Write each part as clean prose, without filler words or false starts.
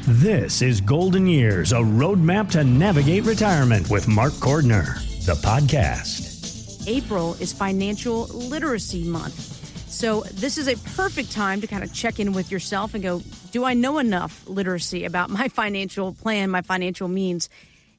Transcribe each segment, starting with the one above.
This is Golden Years, a roadmap to navigate retirement with Mark Cordner, the podcast. April is Financial Literacy Month. So this is a perfect time to kind of check in with yourself and go, do I know enough literacy about my financial plan, my financial means?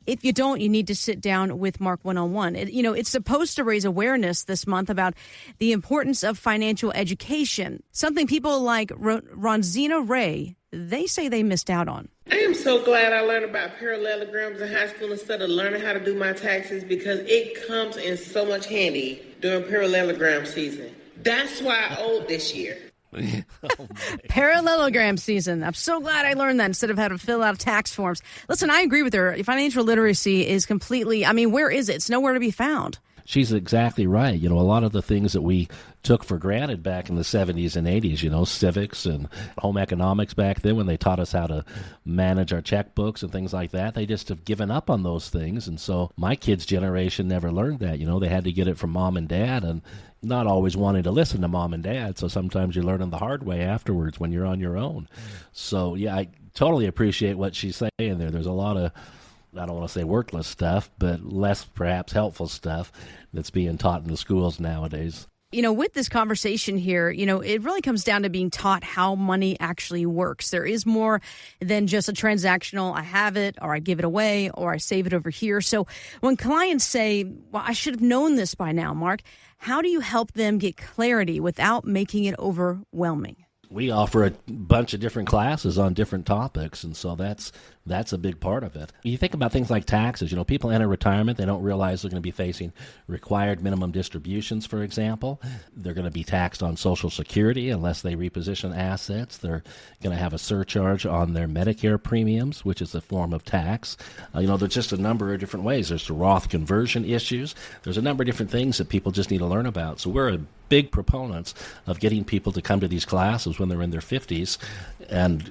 If you don't, you need to sit down with Mark one-on-one. It's supposed to raise awareness this month about the importance of financial education, something people like Ronzina Ray, they say they missed out on. I am so glad I learned about parallelograms in high school instead of learning how to do my taxes, because it comes in so much handy during parallelogram season. That's why I owed this year. Parallelogram season. I'm so glad I learned that instead of having to fill out tax forms. Listen, I agree with her. Financial literacy is completely, where is it? It's nowhere to be found. She's exactly right. A lot of the things that we took for granted back in the 70s and 80s, civics and home economics back then when they taught us how to manage our checkbooks and things like that, they just have given up on those things. And so my kids' generation never learned that. They had to get it from mom and dad, and not always wanting to listen to mom and dad. So sometimes you're learning the hard way afterwards when you're on your own. So, yeah, I totally appreciate what she's saying there. There's a lot of, I don't want to say worthless stuff, but less perhaps helpful stuff that's being taught in the schools nowadays. With this conversation here, it really comes down to being taught how money actually works. There is more than just a transactional, I have it, or I give it away, or I save it over here. So when clients say, well, I should have known this by now, Mark, how do you help them get clarity without making it overwhelming? We offer a bunch of different classes on different topics, and so that's a big part of it. You think about things like taxes. People enter retirement, they don't realize they're going to be facing required minimum distributions, for example. They're going to be taxed on Social Security unless they reposition assets. They're going to have a surcharge on their Medicare premiums, which is a form of tax. There's just a number of different ways. There's the Roth conversion issues. There's a number of different things that people just need to learn about. So we're a big proponents of getting people to come to these classes when they're in their 50s. And,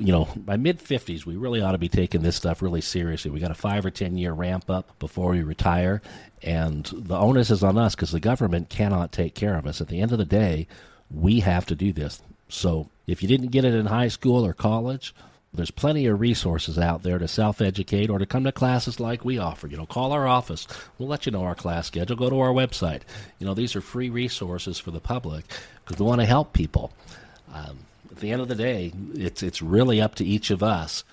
by mid-50s, we really ought to be taking this stuff really seriously. We got a 5 or 10 year ramp up before we retire. And the onus is on us because the government cannot take care of us. At the end of the day, we have to do this. So if you didn't get it in high school or college, there's plenty of resources out there to self-educate or to come to classes like we offer. Call our office. We'll let you know our class schedule. Go to our website. These are free resources for the public because we want to help people. At the end of the day, it's really up to each of us.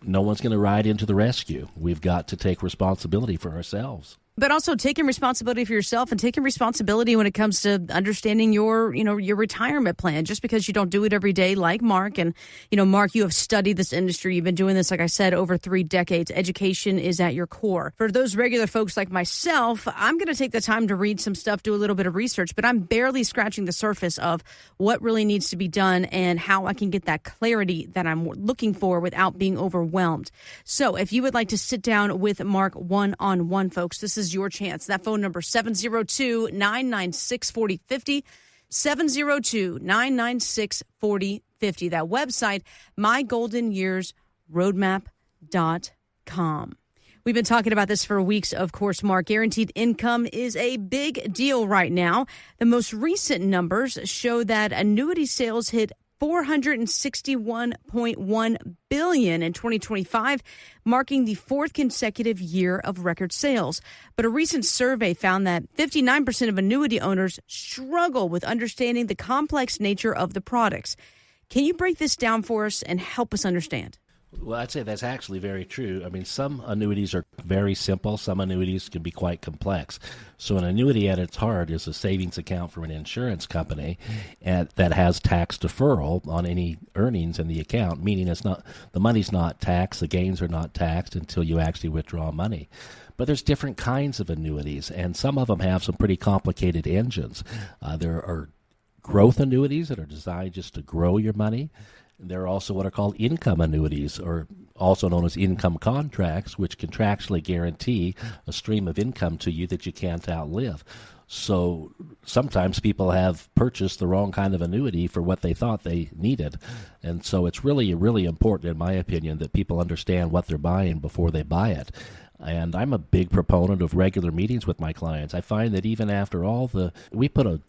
No one's going to ride into the rescue. We've got to take responsibility for ourselves. But also taking responsibility for yourself and taking responsibility when it comes to understanding your retirement plan. Just because you don't do it every day like Mark. And, Mark, you have studied this industry. You've been doing this, like I said, over 3 decades. Education is at your core. For those regular folks like myself, I'm going to take the time to read some stuff, do a little bit of research, but I'm barely scratching the surface of what really needs to be done and how I can get that clarity that I'm looking for without being overwhelmed. So if you would like to sit down with Mark one-on-one, folks, this is your chance. That phone number, 702-996-4050, 702-996-4050. That website, mygoldenyearsroadmap.com. We've been talking about this for weeks, of course, Mark. Guaranteed income is a big deal right now. The most recent numbers show that annuity sales hit $461.1 billion in 2025, marking the 4th consecutive year of record sales. But a recent survey found that 59% of annuity owners struggle with understanding the complex nature of the products. Can you break this down for us and help us understand? Well, I'd say that's actually very true. Some annuities are very simple. Some annuities can be quite complex. So an annuity at its heart is a savings account for an insurance company that has tax deferral on any earnings in the account, meaning the money's not taxed, the gains are not taxed until you actually withdraw money. But there's different kinds of annuities, and some of them have some pretty complicated engines. There are growth annuities that are designed just to grow your money. There are also what are called income annuities, or also known as income contracts, which contractually guarantee a stream of income to you that you can't outlive. So sometimes people have purchased the wrong kind of annuity for what they thought they needed. And so it's really, really important, in my opinion, that people understand what they're buying before they buy it. And I'm a big proponent of regular meetings with my clients. I find that even after we put a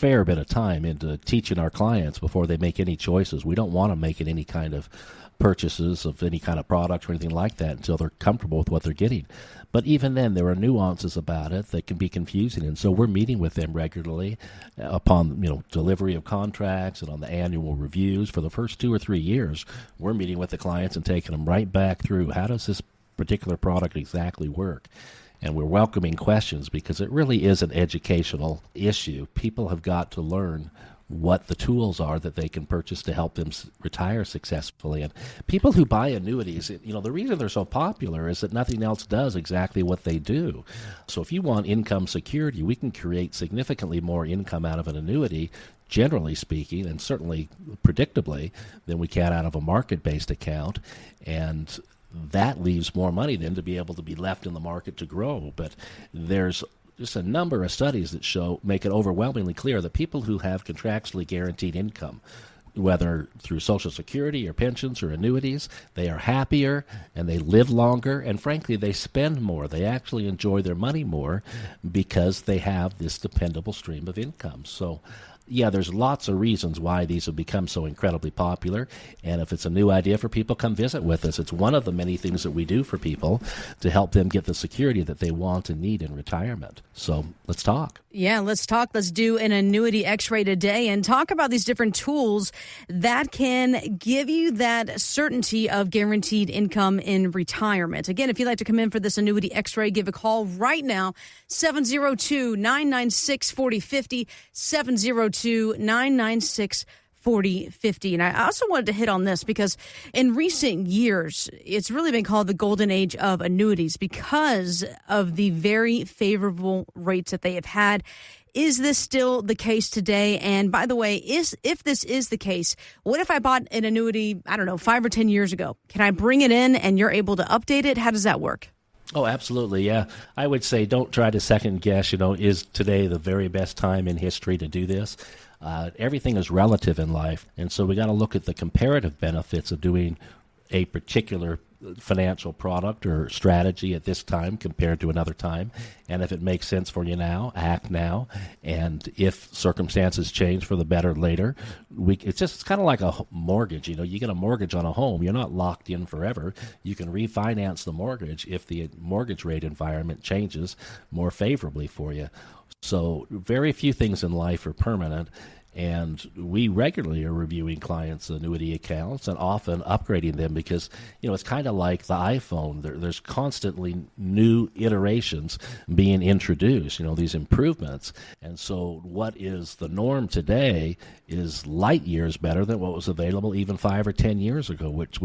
fair bit of time into teaching our clients before they make any choices. We don't want to make any kind of purchases of any kind of product or anything like that until they're comfortable with what they're getting. But even then, there are nuances about it that can be confusing, and so we're meeting with them regularly upon delivery of contracts and on the annual reviews. For the first 2 or 3 years, we're meeting with the clients and taking them right back through how does this particular product exactly work. And we're welcoming questions because it really is an educational issue. People have got to learn what the tools are that they can purchase to help them retire successfully. And people who buy annuities, the reason they're so popular is that nothing else does exactly what they do. So if you want income security, we can create significantly more income out of an annuity, generally speaking, and certainly predictably, than we can out of a market-based account. And that leaves more money then to be able to be left in the market to grow. But there's just a number of studies that make it overwhelmingly clear that people who have contractually guaranteed income, whether through Social Security or pensions or annuities, they are happier and they live longer, and frankly, they spend more. They actually enjoy their money more because they have this dependable stream of income. So yeah, there's lots of reasons why these have become so incredibly popular. And if it's a new idea for people, come visit with us. It's one of the many things that we do for people to help them get the security that they want and need in retirement. So let's talk. Yeah, let's talk. Let's do an annuity x-ray today and talk about these different tools that can give you that certainty of guaranteed income in retirement. Again, if you'd like to come in for this annuity x-ray, give a call right now, 702-996-4050, 702-996-4050. And I also wanted to hit on this because in recent years, it's really been called the golden age of annuities because of the very favorable rates that they have had. Is this still the case today? And by the way, if this is the case, what if I bought an annuity, 5 or 10 years ago? Can I bring it in and you're able to update it? How does that work? Oh, absolutely, yeah. I would say don't try to second guess, is today the very best time in history to do this? Everything is relative in life, and so we got to look at the comparative benefits of doing a particular financial product or strategy at this time compared to another time. And if it makes sense for you now, act now. And if circumstances change for the better later, it's kind of like a mortgage. You get a mortgage on a home. You're not locked in forever. You can refinance the mortgage if the mortgage rate environment changes more favorably for you. So very few things in life are permanent. And we regularly are reviewing clients' annuity accounts and often upgrading them because, it's kind of like the iPhone. There's constantly new iterations being introduced, these improvements. And so what is the norm today is light years better than what was available even 5 or 10 years ago, which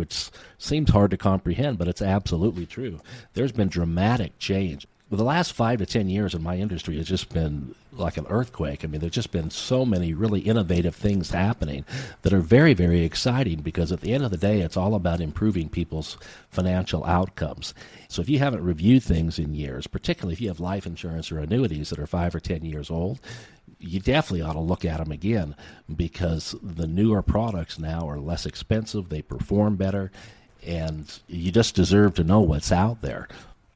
seems hard to comprehend, but it's absolutely true. There's been dramatic change. The last 5 to 10 years in my industry has just been like an earthquake. There's just been so many really innovative things happening that are very, very exciting because at the end of the day, it's all about improving people's financial outcomes. So if you haven't reviewed things in years, particularly if you have life insurance or annuities that are 5 or 10 years old, you definitely ought to look at them again because the newer products now are less expensive, they perform better, and you just deserve to know what's out there.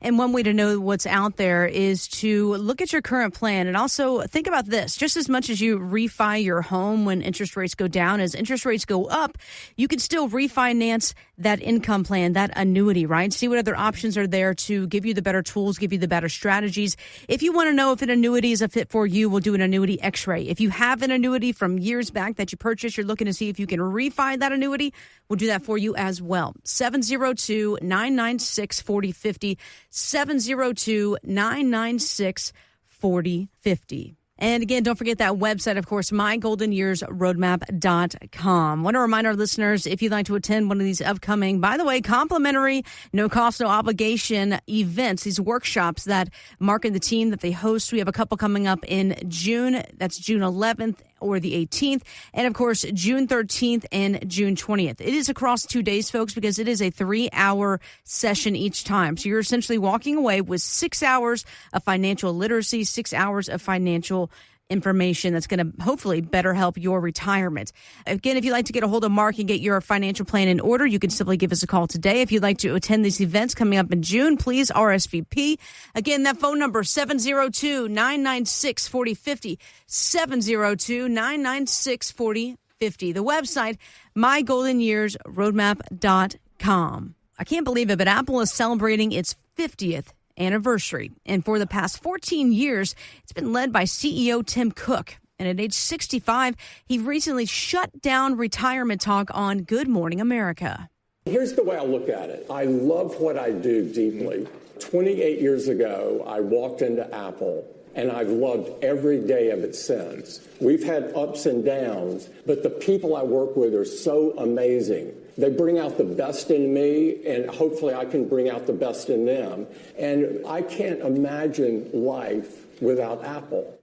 And one way to know what's out there is to look at your current plan and also think about this. Just as much as you refi your home when interest rates go down, as interest rates go up, you can still refinance that income plan, that annuity, right? See what other options are there to give you the better tools, give you the better strategies. If you want to know if an annuity is a fit for you, we'll do an annuity x-ray. If you have an annuity from years back that you purchased, you're looking to see if you can refi that annuity, we'll do that for you as well. 702-996-4050. 702-996-4050. And again, don't forget that website, of course, mygoldenyearsroadmap.com. Want to remind our listeners, if you'd like to attend one of these upcoming, by the way, complimentary, no cost, no obligation events, these workshops that Mark and the team that they host. We have a couple coming up in June. That's June 11th or the 18th. And of course, June 13th and June 20th. It is across 2 days, folks, because it is a 3-hour session each time. So you're essentially walking away with 6 hours of financial literacy, 6 hours of financial information that's going to hopefully better help your retirement. Again, if you'd like to get a hold of Mark and get your financial plan in order, you can simply give us a call today. If you'd like to attend these events coming up in June, please RSVP. Again, that phone number, 702-996-4050, 702-996-4050. The website, mygoldenyearsroadmap.com. I can't believe it, but Apple is celebrating its 50th anniversary. And for the past 14 years, it's been led by CEO Tim Cook. And at age 65, he recently shut down retirement talk on Good Morning America. Here's the way I look at it. I love what I do deeply. 28 years ago, I walked into Apple, and I've loved every day of it since. We've had ups and downs, but the people I work with are so amazing. They bring out the best in me, and hopefully I can bring out the best in them. And I can't imagine life without Apple.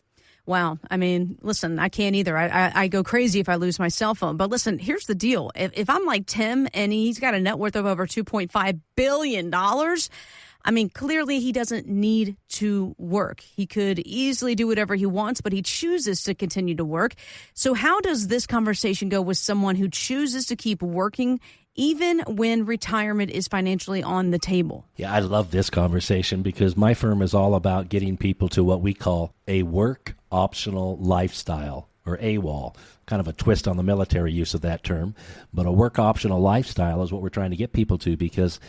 Wow. I mean, listen, I can't either. I go crazy if I lose my cell phone. But listen, here's the deal. If I'm like Tim and he's got a net worth of over $2.5 billion, I mean, clearly he doesn't need to work. He could easily do whatever he wants, but he chooses to continue to work. So how does this conversation go with someone who chooses to keep working even when retirement is financially on the table? Yeah, I love this conversation because my firm is all about getting people to what we call a work optional lifestyle, or AWOL, kind of a twist on the military use of that term. But a work optional lifestyle is what we're trying to get people to, because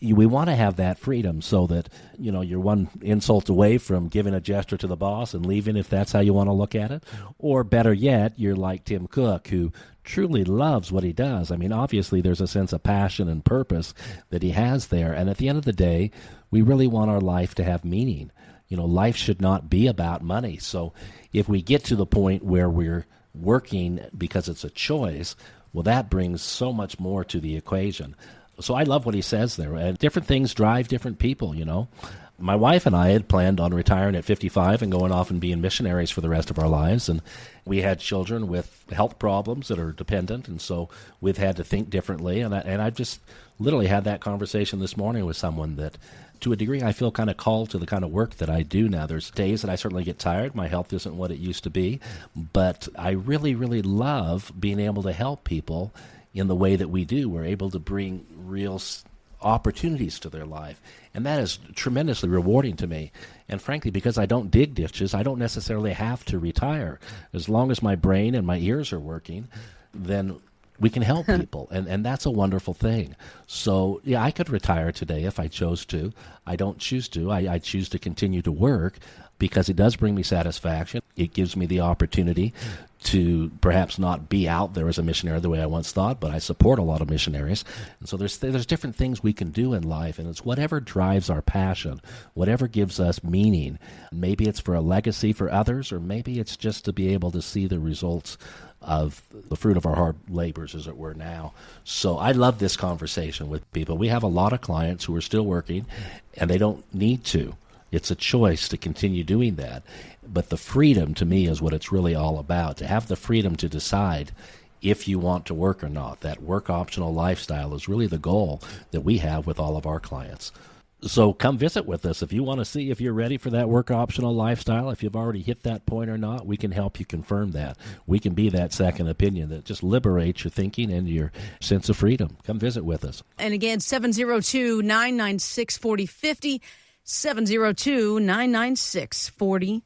we want to have that freedom so that, you know, you're one insult away from giving a gesture to the boss and leaving if that's how you want to look at it. Or better yet, you're like Tim Cook, who truly loves what he does. I mean, obviously there's a sense of passion and purpose that he has there. And at the end of the day, we really want our life to have meaning. You know, life should not be about money. So if we get to the point where we're working because it's a choice, well, that brings so much more to the equation. So I love what he says there. And different things drive different people, you know. My wife and I had planned on retiring at 55 and going off and being missionaries for the rest of our lives. And we had children with health problems that are dependent, and so we've had to think differently. And I just literally had that conversation this morning with someone that, to a degree, I feel kind of called to the kind of work that I do now. There's days that I certainly get tired. My health isn't what it used to be. But I really, really love being able to help people in the way that we do. We're able to bring real opportunities to their life. And that is tremendously rewarding to me. And frankly, because I don't dig ditches, I don't necessarily have to retire. As long as my brain and my ears are working, then we can help people. And that's a wonderful thing. So, yeah, I could retire today if I chose to. I don't choose to. I choose to continue to work because it does bring me satisfaction. It gives me the opportunity to perhaps not be out there as a missionary the way I once thought, but I support a lot of missionaries. And so there's different things we can do in life, and it's whatever drives our passion, whatever gives us meaning. Maybe it's for a legacy for others, or maybe it's just to be able to see the results of the fruit of our hard labors, as it were, now. So I love this conversation with people. We have a lot of clients who are still working, and they don't need to. It's a choice to continue doing that. But the freedom, to me, is what it's really all about, to have the freedom to decide if you want to work or not. That work optional lifestyle is really the goal that we have with all of our clients. So come visit with us. If you want to see if you're ready for that work optional lifestyle, if you've already hit that point or not, we can help you confirm that. We can be that second opinion that just liberates your thinking and your sense of freedom. Come visit with us. And again, 702-996-4050, 702-996-4050.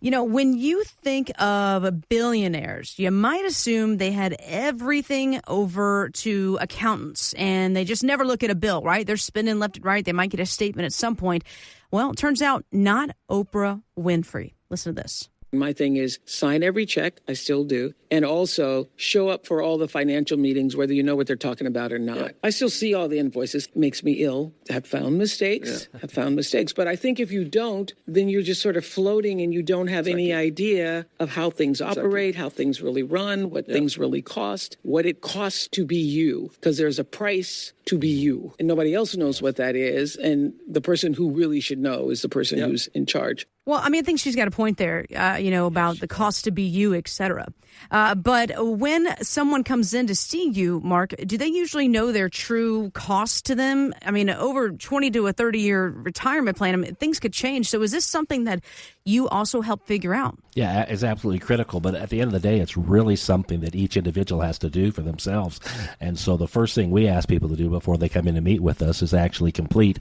You know, when you think of billionaires, you might assume they had everything over to accountants and they just never look at a bill, right? They're spending left and right. They might get a statement at some point. Well, it turns out not Oprah Winfrey. Listen to this. My thing is sign every check. I still do. And also show up for all the financial meetings, whether you know what they're talking about or not. Yeah. I still see all the invoices. It makes me ill. Have found mistakes. But I think if you don't, then you're just sort of floating and you don't have any idea of how things operate, how things really run, what things really cost, what it costs to be you. Because there's a price to be you. And nobody else knows what that is. And the person who really should know is the person who's in charge. Well, I mean, I think she's got a point there, about the cost to be you, et cetera. But when someone comes in to see you, Mark, do they usually know their true cost to them? I mean, over 20 to a 30-year retirement plan, I mean, things could change. So is this something that you also help figure out. Yeah, it's absolutely critical. But at the end of the day, it's really something that each individual has to do for themselves. And so the first thing we ask people to do before they come in to meet with us is actually complete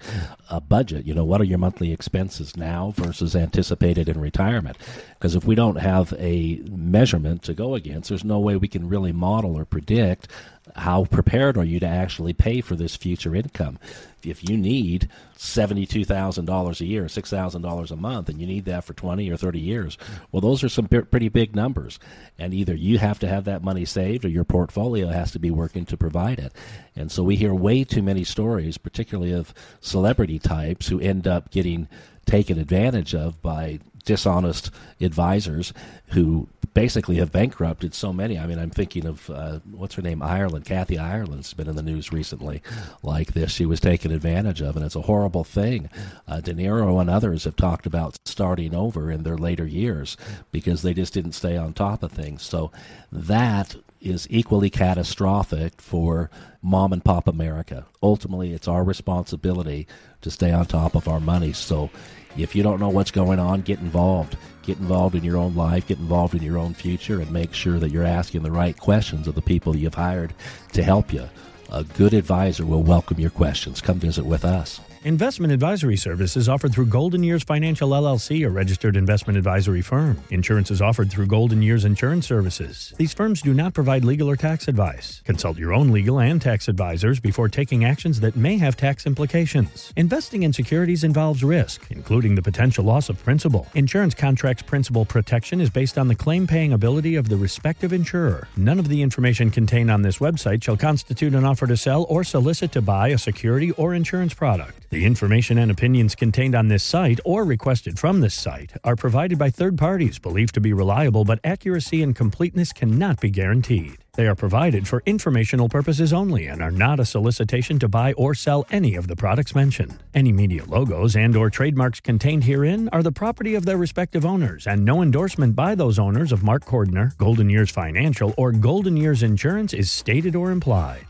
a budget. What are your monthly expenses now versus anticipated in retirement? Because if we don't have a measurement to go against, there's no way we can really model or predict how prepared are you to actually pay for this future income. If you need $72,000 a year, $6,000 a month, and you need that for 20 or 30 years, well, those are some pretty big numbers. And either you have to have that money saved or your portfolio has to be working to provide it. And so we hear way too many stories, particularly of celebrity types who end up getting taken advantage of by dishonest advisors who basically have bankrupted so many. I mean, I'm thinking of, what's her name, Ireland. Kathy Ireland's been in the news recently like this. She was taken advantage of, and it's a horrible thing. De Niro and others have talked about starting over in their later years because they just didn't stay on top of things. So that is equally catastrophic for mom and pop America. Ultimately, it's our responsibility to stay on top of our money. So if you don't know what's going on, get involved. Get involved in your own life, get involved in your own future, and make sure that you're asking the right questions of the people you've hired to help you. A good advisor will welcome your questions. Come visit with us. Investment advisory services offered through Golden Years Financial LLC, a registered investment advisory firm. Insurance is offered through Golden Years Insurance Services. These firms do not provide legal or tax advice. Consult your own legal and tax advisors before taking actions that may have tax implications. Investing in securities involves risk, including the potential loss of principal. Insurance contracts principal protection is based on the claim-paying ability of the respective insurer. None of the information contained on this website shall constitute an offer to sell or solicit to buy a security or insurance product. The information and opinions contained on this site or requested from this site are provided by third parties believed to be reliable, but accuracy and completeness cannot be guaranteed. They are provided for informational purposes only and are not a solicitation to buy or sell any of the products mentioned. Any media logos and or trademarks contained herein are the property of their respective owners, and no endorsement by those owners of Mark Cordner, Golden Years Financial, or Golden Years Insurance is stated or implied.